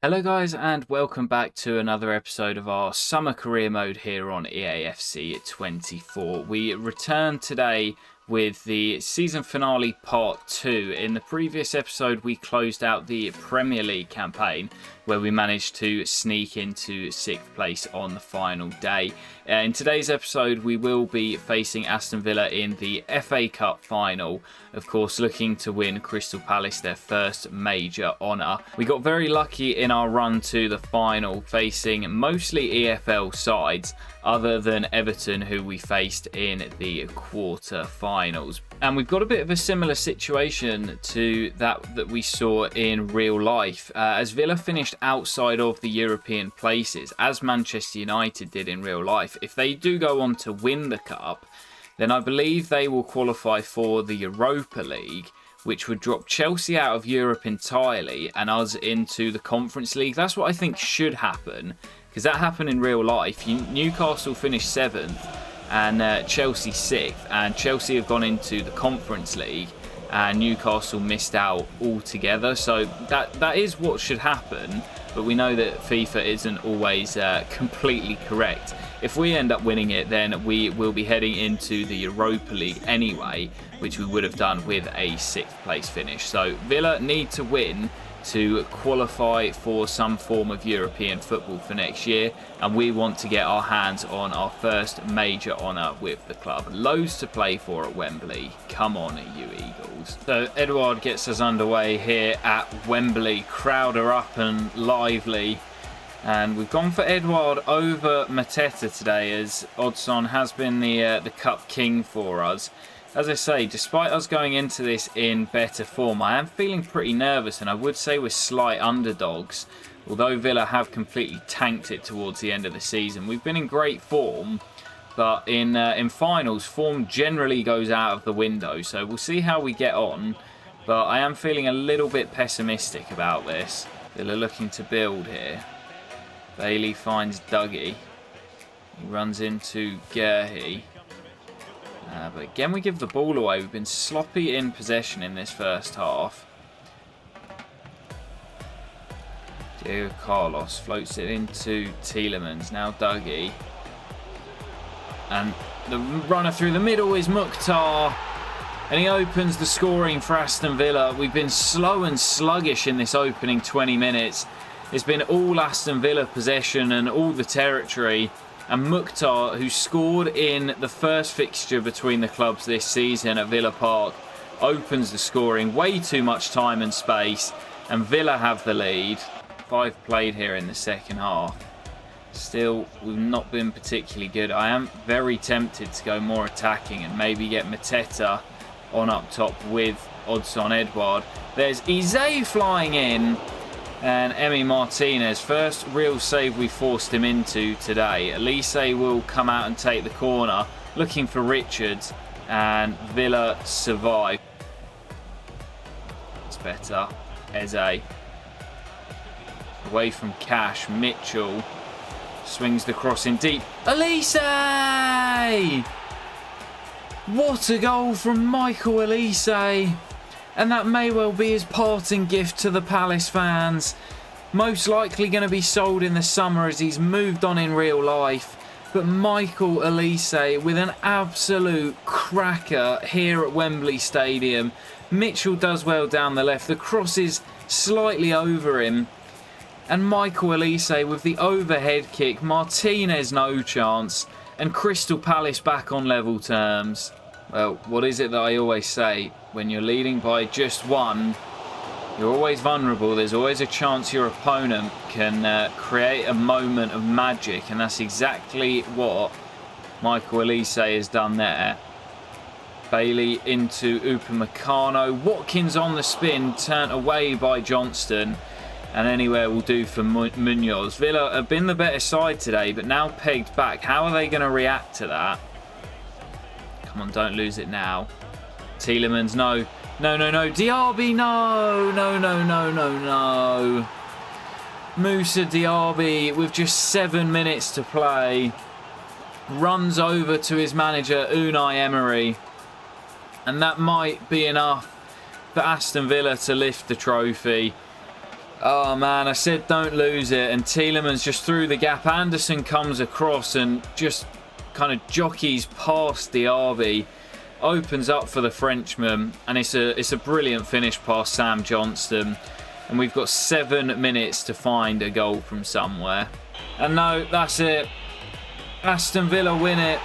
Hello guys and welcome back to another episode of our summer career mode here on EAFC 24. We return today with the season finale part 2. In the previous episode we closed out the Premier League campaign where we managed to sneak into 6th place on the final day. In today's episode we will be facing Aston Villa in the FA Cup final, of course looking to win Crystal Palace their first major honour. We got very lucky in our run to the final, facing mostly EFL sides other than Everton, who we faced in the quarter-finals. And we've got a bit of a similar situation to that we saw in real life, as Villa finished outside of the European places, as Manchester United did in real life. If they do go on to win the Cup, then I believe they will qualify for the Europa League, which would drop Chelsea out of Europe entirely and us into the Conference League. That's what I think should happen, because that happened in real life. Newcastle finished 7th and Chelsea 6th, and Chelsea have gone into the Conference League and Newcastle missed out altogether. So that is what should happen, but we know that FIFA isn't always completely correct. If we end up winning it, then we will be heading into the Europa League anyway, which we would have done with a 6th place finish. So Villa need to win to qualify for some form of European football for next year, and we want to get our hands on our first major honour with the club. Loads to play for at Wembley. Come on, you Eagles. So Edouard gets us underway here at Wembley. Crowd are up and lively. And we've gone for Edouard over Mateta today, as Odsonne has been the Cup King for us. As I say, despite us going into this in better form, I am feeling pretty nervous, and I would say we're slight underdogs. Although Villa have completely tanked it towards the end of the season. We've been in great form, but in finals, form generally goes out of the window. So we'll see how we get on, but I am feeling a little bit pessimistic about this. Villa looking to build here. Bailey finds Dougie. He runs into Gerhi. But again, we give the ball away. We've been sloppy in possession in this first half. Diego Carlos floats it into Tielemans. Now Dougie. And the runner through the middle is Mukhtar. And he opens the scoring for Aston Villa. We've been slow and sluggish in this opening 20 minutes. It's been all Aston Villa possession and all the territory. And Mukhtar, who scored in the first fixture between the clubs this season at Villa Park, opens the scoring. Way too much time and space, and Villa have the lead. 5 played here in the second half. Still, we've not been particularly good. I am very tempted to go more attacking and maybe get Mateta on up top with Odsonne Edouard. There's Eze flying in. And Emi Martinez, first real save we forced him into today. Elise will come out and take the corner, looking for Richards, and Villa survive. It's better. Eze. Away from Cash, Mitchell swings the cross in deep. Elise! What a goal from Michael Elise! And that may well be his parting gift to the Palace fans. Most likely going to be sold in the summer as he's moved on in real life. But Michael Elise with an absolute cracker here at Wembley Stadium. Mitchell does well down the left. The cross is slightly over him. And Michael Elise with the overhead kick. Martinez no chance. And Crystal Palace back on level terms. Well, what is it that I always say? When you're leading by just one, you're always vulnerable. There's always a chance your opponent can create a moment of magic, and that's exactly what Michael Elise has done there. Bailey into Upamecano. Watkins on the spin, turned away by Johnston, and anywhere will do for Munoz. Villa have been the better side today, but now pegged back. How are they going to react to that? Come on, don't lose it now. Tielemans, no. No. Diaby, no. Moussa Diaby, with just 7 minutes to play, runs over to his manager, Unai Emery. And that might be enough for Aston Villa to lift the trophy. Oh man, I said don't lose it, and Tielemans just through the gap. Anderson comes across and just kind of jockeys past the RB, opens up for the Frenchman, and it's a brilliant finish past Sam Johnston. And we've got 7 minutes to find a goal from somewhere. And no, that's it. Aston Villa win it.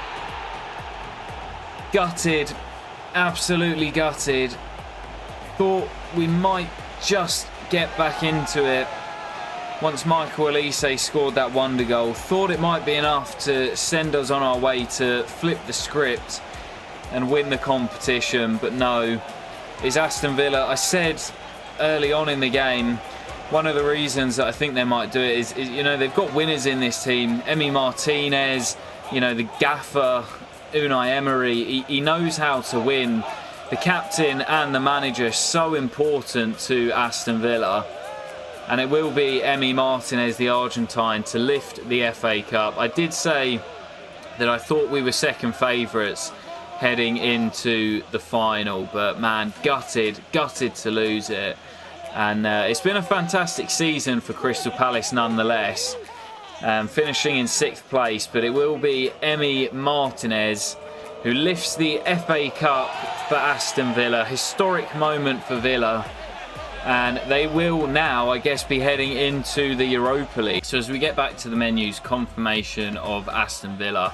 Gutted, absolutely gutted. Thought we might just get back into it once Michael Elise scored that wonder goal. Thought it might be enough to send us on our way to flip the script and win the competition, but no, it's Aston Villa. I said early on in the game, one of the reasons that I think they might do it is you know, they've got winners in this team. Emi Martinez, you know, the gaffer Unai Emery, he knows how to win. The captain and the manager are so important to Aston Villa, and it will be Emi Martinez, the Argentine, to lift the FA Cup. I did say that I thought we were second favourites heading into the final, but man, gutted to lose it. And it's been a fantastic season for Crystal Palace nonetheless, finishing in 6th place, but it will be Emi Martinez who lifts the FA Cup for Aston Villa. Historic moment for Villa, and they will now, I guess, be heading into the Europa League. So as we get back to the menus, confirmation of Aston Villa,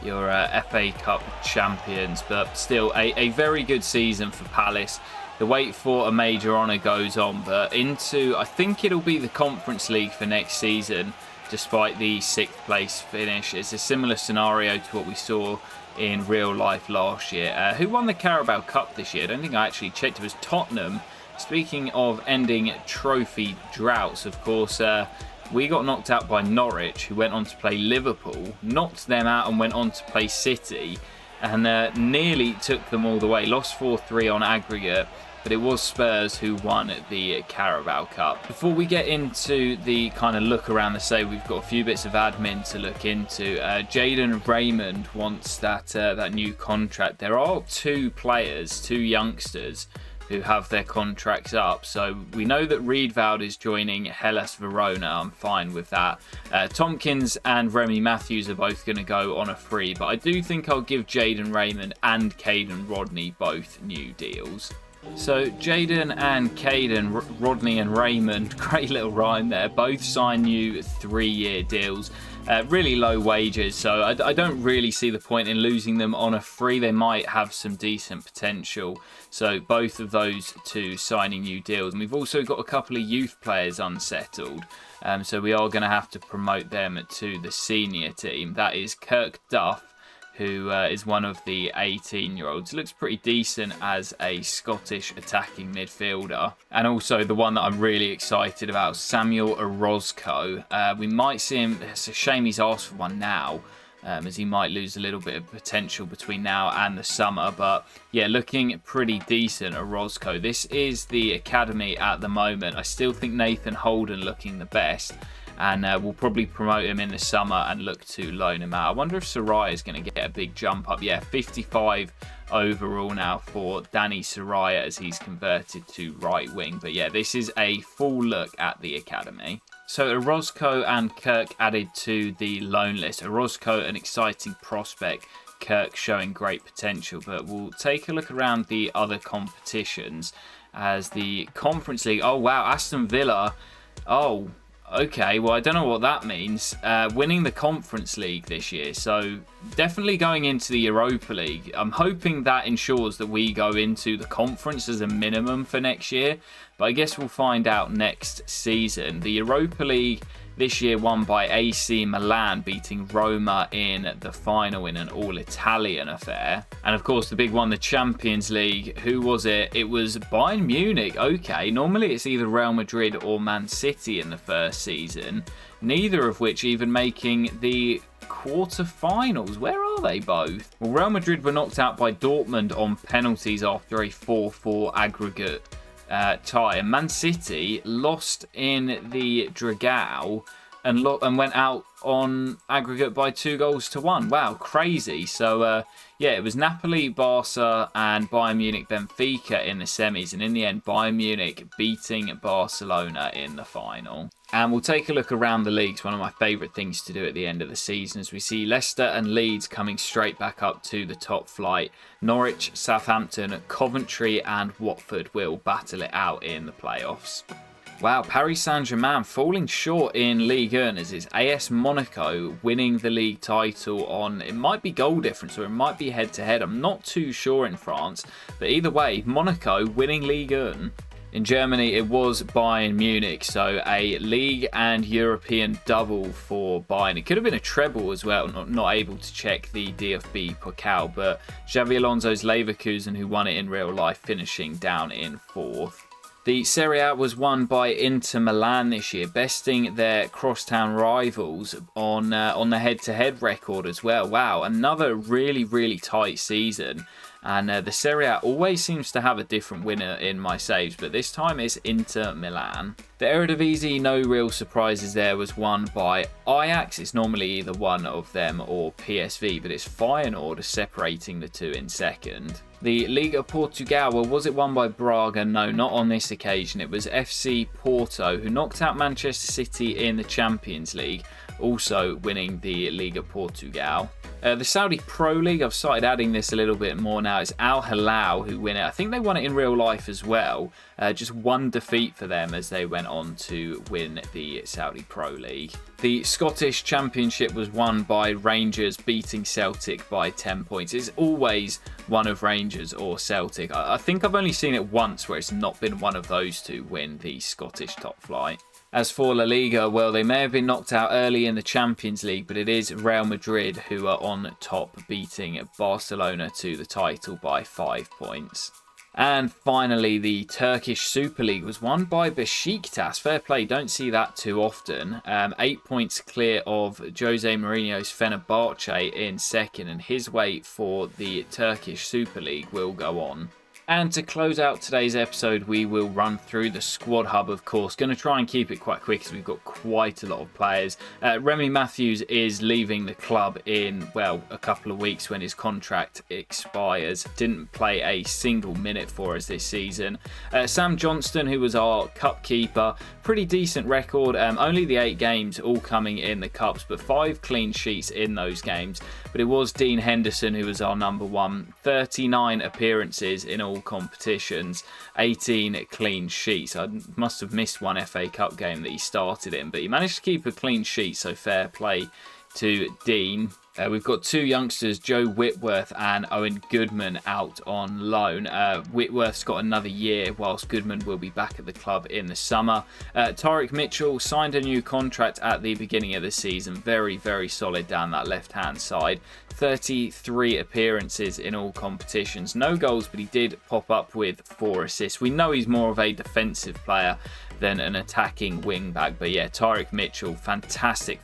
your FA Cup champions, but still a very good season for Palace. The wait for a major honour goes on, but into, I think it'll be the Conference League for next season, despite the 6th place finish. It's a similar scenario to what we saw in real life last year. Who won the Carabao Cup this year? I don't think I actually checked. It was Tottenham. Speaking of ending trophy droughts, of course, we got knocked out by Norwich, who went on to play Liverpool, knocked them out and went on to play City, and nearly took them all the way. Lost 4-3 on aggregate, but it was Spurs who won the Carabao Cup. Before we get into the kind of look around the save, we've got a few bits of admin to look into. Jaden Raymond wants that new contract. There are 2 players, 2 youngsters, who have their contracts up. So we know that Riedveld is joining Hellas Verona. I'm fine with that. Tompkins and Remy Matthews are both going to go on a free, but I do think I'll give Jaden Raymond and Caden Rodney both new deals. So Jaden and Caden, Rodney and Raymond, great little rhyme there, both sign new 3-year deals. Really low wages, so I don't really see the point in losing them on a free. They might have some decent potential. So both of those 2 signing new deals. And we've also got a couple of youth players unsettled. So we are going to have to promote them to the senior team. That is Kirk Duff, who is one of the 18-year-olds. Looks pretty decent as a Scottish attacking midfielder. And also the one that I'm really excited about, Samuel Orozco. We might see him. It's a shame he's asked for one now, as he might lose a little bit of potential between now and the summer. But yeah, looking pretty decent, Orozco. This is the academy at the moment. I still think Nathan Holden looking the best. And we'll probably promote him in the summer and look to loan him out. I wonder if Soraya is going to get a big jump up. Yeah, 55 overall now for Danny Soraya as he's converted to right wing. But yeah, this is a full look at the academy. So Orozco and Kirk added to the loan list. Orozco, an exciting prospect. Kirk showing great potential. But we'll take a look around the other competitions as the Conference League. Oh, wow, Aston Villa. Oh, okay, well, I don't know what that means. Winning the Conference League this year, so definitely going into the Europa League. I'm hoping that ensures that we go into the conference as a minimum for next year, but I guess we'll find out next season. The Europa League this year won by AC Milan, beating Roma in the final in an all-Italian affair. And of course, the big one, the Champions League. Who was it? It was Bayern Munich. Okay, normally it's either Real Madrid or Man City in the first season, neither of which even making the quarter-finals. Where are they both? Well, Real Madrid were knocked out by Dortmund on penalties after a 4-4 aggregate tie. And Man City lost in the Dragao and went out on aggregate by 2-1. Wow, crazy. So, yeah, it was Napoli, Barca, and Bayern Munich, Benfica in the semis. And in the end, Bayern Munich beating Barcelona in the final. And we'll take a look around the leagues, one of my favourite things to do at the end of the season, as we see Leicester and Leeds coming straight back up to the top flight. Norwich, Southampton, Coventry and Watford will battle it out in the playoffs. Wow, Paris Saint-Germain falling short in Ligue 1 as it's AS Monaco winning the league title on, it might be goal difference or it might be head-to-head. I'm not too sure in France, but either way, Monaco winning Ligue 1. In Germany, it was Bayern Munich, so a league and European double for Bayern. It could have been a treble as well, not able to check the DFB Pokal, but Xabi Alonso's Leverkusen, who won it in real life, finishing down in 4th. The Serie A was won by Inter Milan this year, besting their crosstown rivals on the head-to-head record as well. Wow, another really, really tight season. And the Serie A always seems to have a different winner in my saves, but this time it's Inter Milan. The Eredivisie, no real surprises there, was won by Ajax. It's normally either one of them or PSV, but it's Feyenoord separating the two in second. The Liga Portugal, well, was it won by Braga? No, not on this occasion. It was FC Porto, who knocked out Manchester City in the Champions League, also winning the Liga Portugal. The Saudi Pro League, I've started adding this a little bit more now. It's Al Hilal who win it. I think they won it in real life as well. Just one defeat for them as they went on to win the Saudi Pro League. The Scottish Championship was won by Rangers beating Celtic by 10 points. It's always one of Rangers or Celtic. I think I've only seen it once where it's not been one of those two win the Scottish top flight. As for La Liga, well, they may have been knocked out early in the Champions League, but it is Real Madrid who are on top, beating Barcelona to the title by 5 points. And finally, the Turkish Super League was won by Besiktas. Fair play, don't see that too often. 8 points clear of Jose Mourinho's Fenerbahce in second, and his wait for the Turkish Super League will go on. And to close out today's episode, we will run through the squad hub, of course. Going to try and keep it quite quick as we've got quite a lot of players. Remy Matthews is leaving the club in, well, a couple of weeks when his contract expires. Didn't play a single minute for us this season. Sam Johnston, who was our cup keeper, pretty decent record. Only the 8 games all coming in the cups, but 5 clean sheets in those games. But it was Dean Henderson who was our number one. 39 appearances in all competitions, 18 clean sheets. I must have missed one FA Cup game that he started in, but he managed to keep a clean sheet, so fair play to Dean. We've got 2 youngsters, Joe Whitworth and Owen Goodman, out on loan. Whitworth's got another year, whilst Goodman will be back at the club in the summer. Tariq Mitchell signed a new contract at the beginning of the season. Very, very solid down that left-hand side. 33 appearances in all competitions. No goals, but he did pop up with 4 assists. We know he's more of a defensive player than an attacking wing back. But yeah, Tariq Mitchell, fantastic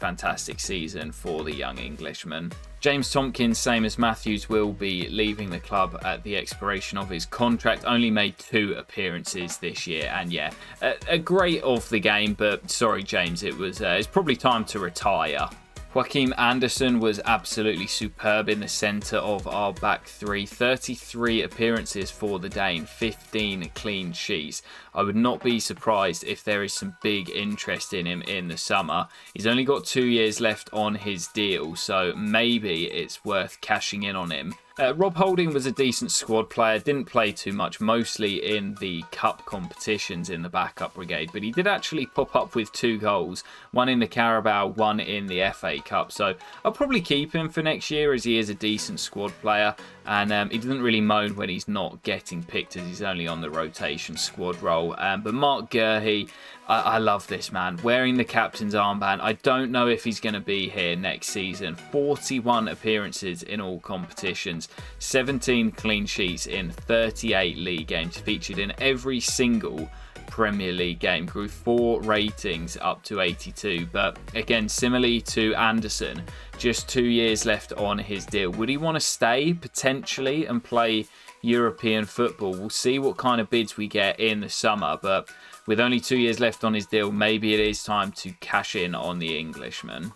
season for the young Englishman. James Tompkins, same as Matthews, will be leaving the club at the expiration of his contract. Only made 2 appearances this year, and yeah, a great of the game. But sorry, James, it's probably time to retire. Joachim Andersen was absolutely superb in the centre of our back three. 33 appearances for the Dane, 15 clean sheets. I would not be surprised if there is some big interest in him in the summer. He's only got 2 years left on his deal, so maybe it's worth cashing in on him. Rob Holding was a decent squad player, didn't play too much, mostly in the cup competitions in the backup brigade, but he did actually pop up with 2 goals, one in the Carabao, one in the FA Cup, so I'll probably keep him for next year as he is a decent squad player, and he doesn't really moan when he's not getting picked as he's only on the rotation squad role. But Mark Gurhey, I love this man, wearing the captain's armband. I don't know if he's going to be here next season. 41 appearances in all competitions, 17 clean sheets in 38 league games, featured in every single Premier League game, grew 4 ratings up to 82. But again, similarly to Anderson, just 2 years left on his deal. Would he want to stay potentially and play European football? We'll see what kind of bids we get in the summer, but with only 2 years left on his deal, maybe it is time to cash in on the Englishman.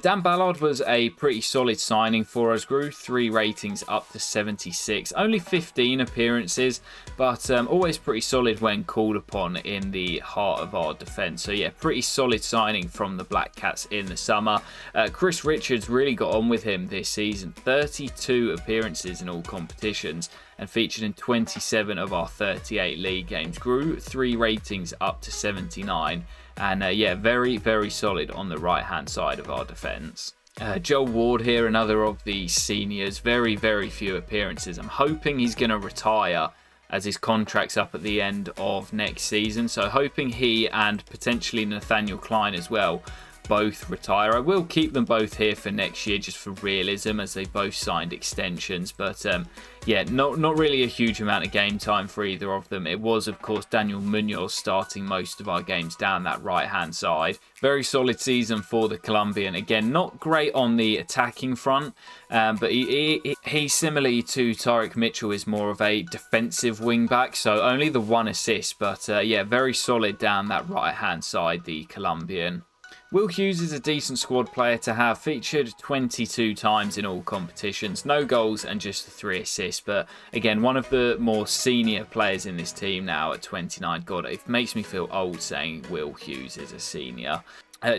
Dan Ballard was a pretty solid signing for us, grew 3 ratings up to 76, only 15 appearances, but always pretty solid when called upon in the heart of our defence. So yeah, pretty solid signing from the Black Cats in the summer. Chris Richards really got on with him this season, 32 appearances in all competitions and featured in 27 of our 38 league games, grew 3 ratings up to 79. And yeah, very, very solid on the right-hand side of our defence. Joel Ward here, another of the seniors. Very, very few appearances. I'm hoping he's going to retire as his contract's up at the end of next season. So hoping he and potentially Nathaniel Klein as well both retire. I will keep them both here for next year just for realism, as they both signed extensions. But yeah, not really a huge amount of game time for either of them. It was, of course, Daniel Munoz starting most of our games down that right-hand side. Very solid season for the Colombian. Again, not great on the attacking front, but he similarly to Tyrick Mitchell is more of a defensive wing-back, so only the 1 assist. But yeah, very solid down that right-hand side, the Colombian. Will Hughes is a decent squad player to have, featured 22 times in all competitions, no goals and just 3 assists, but again, one of the more senior players in this team now at 29. God, it makes me feel old saying Will Hughes is a senior.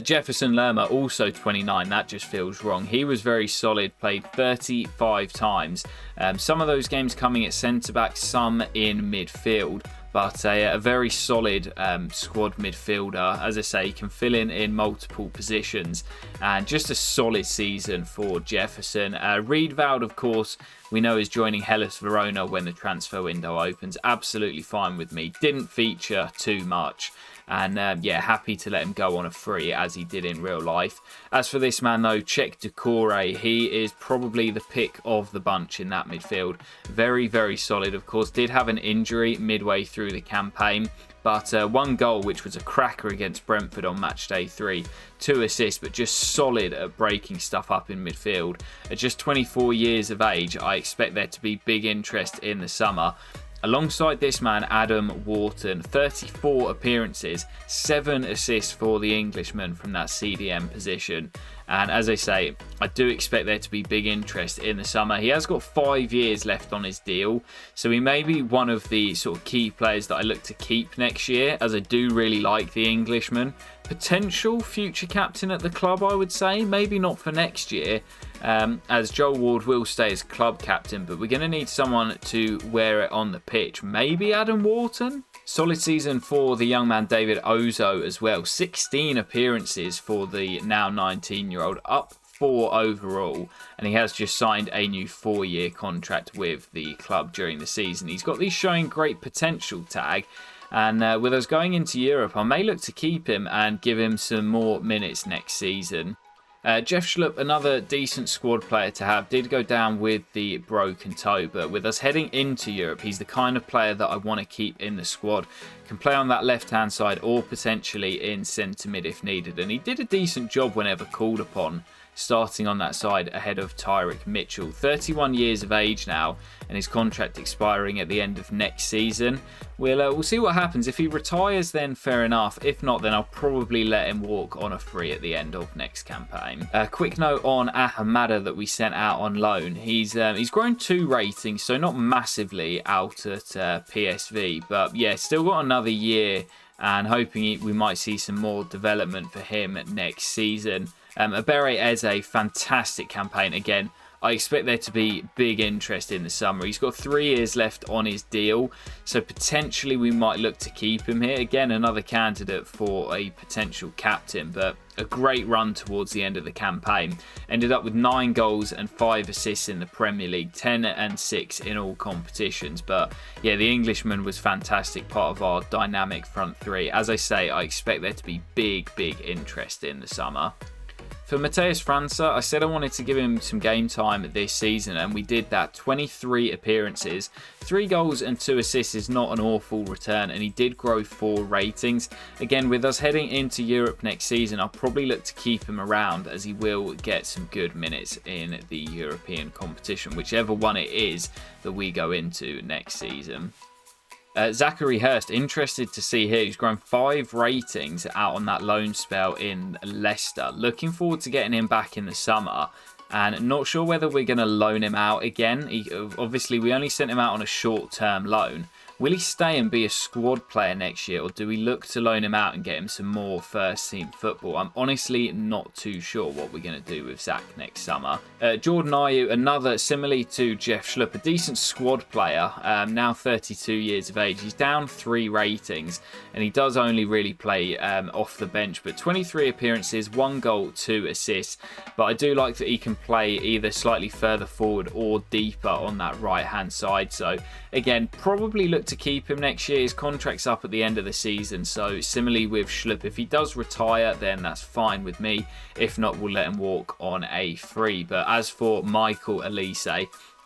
Jefferson Lerma, also 29, that just feels wrong. He was very solid, played 35 times, some of those games coming at centre-back, some in midfield. But a very solid squad midfielder. As I say, he can fill in multiple positions. And just a solid season for Jefferson. Riedveld, of course, we know is joining Hellas Verona when the transfer window opens. Absolutely fine with me. Didn't feature too much. And yeah, happy to let him go on a free as he did in real life. As for this man though, Czech Decore, he is probably the pick of the bunch in that midfield. Very, very solid. Of course, did have an injury midway through the campaign. But 1 goal, which was a cracker against Brentford on match day 3. 2 assists, but just solid at breaking stuff up in midfield. At just 24 years of age, I expect there to be big interest in the summer. Alongside this man, Adam Wharton, 34 appearances, 7 assists for the Englishman from that CDM position. And as I say, I do expect there to be big interest in the summer. He has got 5 years left on his deal, so he may be one of the sort of key players that I look to keep next year, as I do really like the Englishman. Potential future captain at the club, I would say. Maybe not for next year, as Joel Ward will stay as club captain, but we're going to need someone to wear it on the pitch. Maybe Adam Wharton? Solid season for the young man David Ozo as well. 16 appearances for the now 19-year-old, up 4 overall, and he has just signed a new 4-year contract with the club during the season. He's got the showing great potential tag, and with us going into Europe, I may look to keep him and give him some more minutes next season. Jeff Schlupp, another decent squad player to have, did go down with the broken toe, but with us heading into Europe, he's the kind of player that I want to keep in the squad. Can play on that left-hand side or potentially in centre mid if needed, and he did a decent job whenever called upon, starting on that side ahead of Tyrick Mitchell. 31 years of age now, and his contract expiring at the end of next season. We'll see what happens. If he retires, then fair enough. If not, then I'll probably let him walk on a free at the end of next campaign. A quick note on Ahamada that we sent out on loan. He's grown 2 ratings, so not massively out at PSV, but yeah, still got another year, and hoping we might see some more development for him next season. Abere Eze, fantastic campaign again. I expect there to be big interest in the summer. He's got 3 years left on his deal, so potentially we might look to keep him here. Again, another candidate for a potential captain, but a great run towards the end of the campaign. Ended up with 9 goals and 5 assists in the Premier League, 10 and 6 in all competitions. But yeah, the Englishman was fantastic, part of our dynamic front 3. As I say, I expect there to be big interest in the summer. For Mateus França, I said I wanted to give him some game time this season, and we did that. 23 appearances, 3 goals and 2 assists is not an awful return, and he did grow 4 ratings. Again, with us heading into Europe next season, I'll probably look to keep him around, as he will get some good minutes in the European competition, whichever one it is that we go into next season. Zachary Hurst, interested to see here. He's grown 5 ratings out on that loan spell in Leicester. Looking forward to getting him back in the summer. And not sure whether we're going to loan him out again. Obviously, we only sent him out on a short-term loan. Will he stay and be a squad player next year, or do we look to loan him out and get him some more first-team football? I'm honestly not too sure what we're going to do with Zach next summer. Jordan Ayew, another, similarly to Jeff Schlupp, a decent squad player, now 32 years of age. He's down 3 ratings, and he does only really play off the bench, but 23 appearances, 1 goal, 2 assists. But I do like that he can play either slightly further forward or deeper on that right-hand side. So, again, probably look to keep him next year. His contract's up at the end of the season, so similarly with Schlupp, if he does retire, then that's fine with me. If not, we'll let him walk on a free. But as for Michael Elise,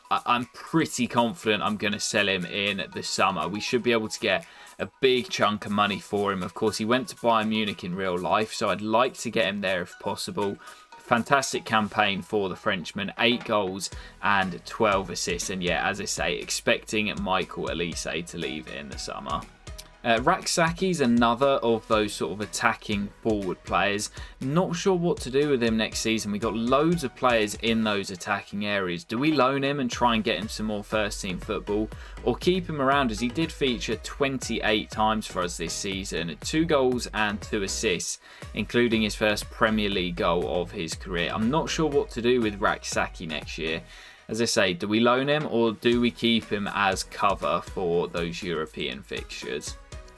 I'm pretty confident I'm going to sell him in the summer. We should be able to get a big chunk of money for him. Of course, he went to Bayern Munich in real life, so I'd like to get him there if possible. Fantastic campaign for the Frenchman, 8 goals and 12 assists. And yeah, as I say, expecting Michael Elise to leave in the summer. Raksaki's another of those sort of attacking forward players. Not sure what to do with him next season. We got loads of players in those attacking areas. Do we loan him and try and get him some more first team football, or keep him around, as he did feature 28 times for us this season, 2 goals and 2 assists, including his first Premier League goal of his career. I'm not sure what to do with Raksaki next year. As I say, do we loan him or do we keep him as cover for those European fixtures?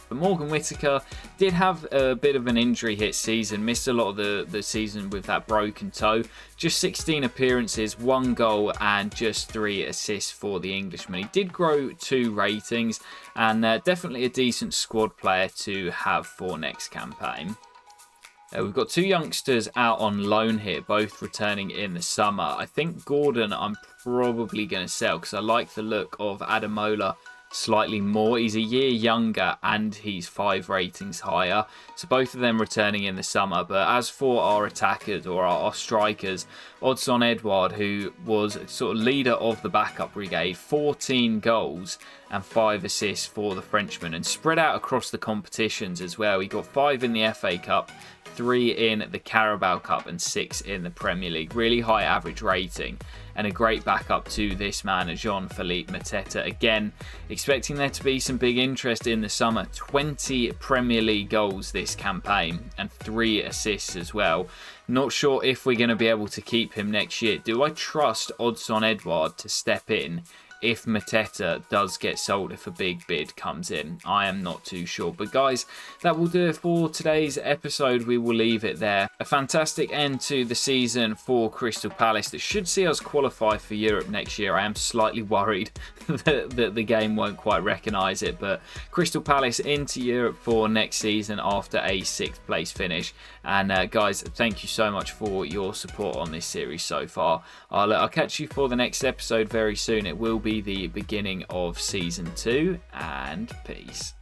But Morgan Whittaker did have a bit of an injury hit season, missed a lot of the season with that broken toe. Just 16 appearances, 1 goal and just 3 assists for the Englishman. He did grow 2 ratings, and definitely a decent squad player to have for next campaign. We've got 2 youngsters out on loan here, both returning in the summer. I think Gordon I'm probably going to sell because I like the look of Ademola slightly more. He's a year younger and he's 5 ratings higher, so both of them returning in the summer. But as for our attackers or our strikers, Odsonne Edouard, who was sort of leader of the backup brigade, 14 goals and 5 assists for the Frenchman, and spread out across the competitions as well. He got 5 in the FA Cup, 3 in the Carabao Cup and 6 in the Premier League. Really high average rating and a great backup to this man, Jean-Philippe Mateta. Again, expecting there to be some big interest in the summer. 20 Premier League goals this campaign and 3 assists as well. Not sure if we're going to be able to keep him next year. Do I trust Odsonne Edouard to step in if Mateta does get sold, if a big bid comes in? I am not too sure. But guys, that will do it for today's episode. We will leave it there. A fantastic end to the season for Crystal Palace that should see us qualify for Europe next year. I am slightly worried that the game won't quite recognise it, but Crystal Palace into Europe for next season after a 6th place finish. And guys, thank you so much for your support on this series so far. I'll catch you for the next episode very soon. It will be the beginning of season 2, and peace.